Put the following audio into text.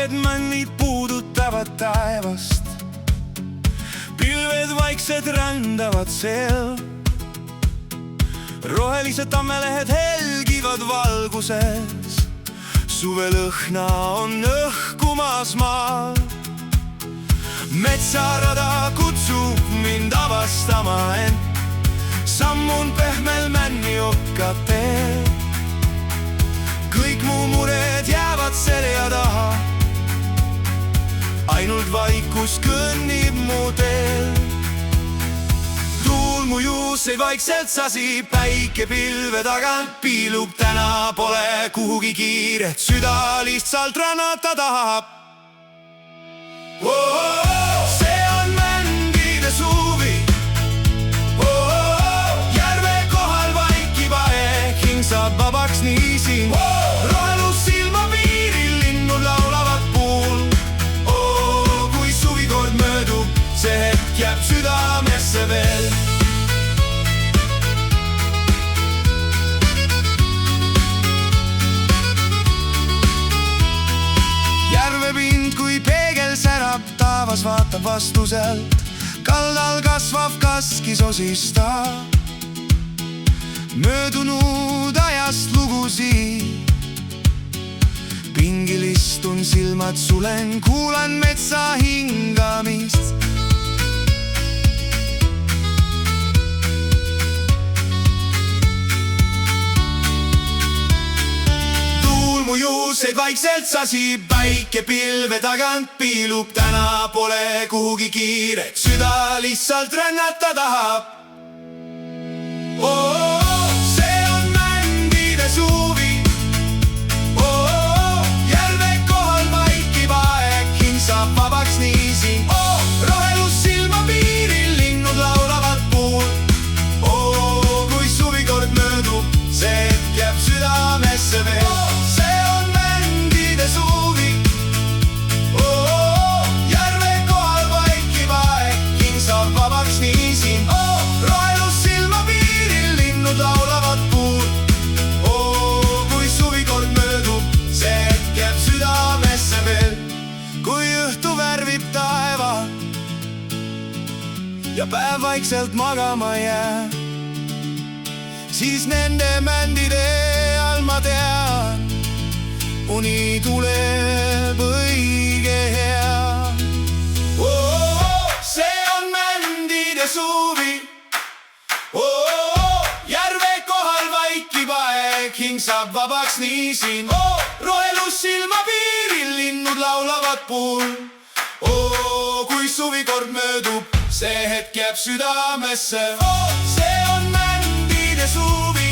valged männid puudutavad taevast. Pilved vaiksed rändavad seal. Rohelised tammelehed helgivad valguses. Suvelõhna on õhkumas maal. Metsarada kutsub mind avastama end. Sammun pehmel männi okka teel. Kõik mu mured jäävad selja taha. Ainult vaikus kõnnib mu teel. Tuul mu juuseid vaikselt sasib, päike pilve tagant piilub. Täna pole kuhugi kiiret, süda lihtsalt rännata tahab. See on mändide suvi. Järve kohal vaikib aeg, hing saab vabaks nii siin. Rohelus silma piiril, linnud laulavad puul. Kui suvi kord möödub, see hetk jääb südamesse veel. Järvepind kui peegel särab, taevas vaatab vastuselt. Kaldal kasvav kaskis osistab möödunud ajast lugusid. Pingil istun, silmad sulen, kuulan metsa hingamist. Tuul mu juuseid vaikselt sasib, päike pilve tagant piilub. Täna pole kuhugi kiiret, süda lihtsalt rännata tahab. See on mändide suvi. Järve kohal vaikib aeg, hing saab vabaks nii siin. Rohelus silma piiril, linnud laulavad puul. Kui suvi kord möödub, see hetk jääb südamesse veel. See on mändide suvi. Järve kohal vaikib aeg, hing saab vabaks nii siin. Rohelus silma piiril, linnud laulavad puul. Kui suvi kord möödub, see hetk jääb südamesse veel. Kui õhtu värvib taeva ja päev vaikselt magama jääb, siis nende mändide all ma tean, uni tuleb õige hea. See on mändide suvi. Järve kohal vaikib aeg, hing saab vabaks nii siin. Rohelus silma piiril, linnud laulavad puul. Kui suvi kord möödub, see hetk jääb südamesse. See on mändide suvi.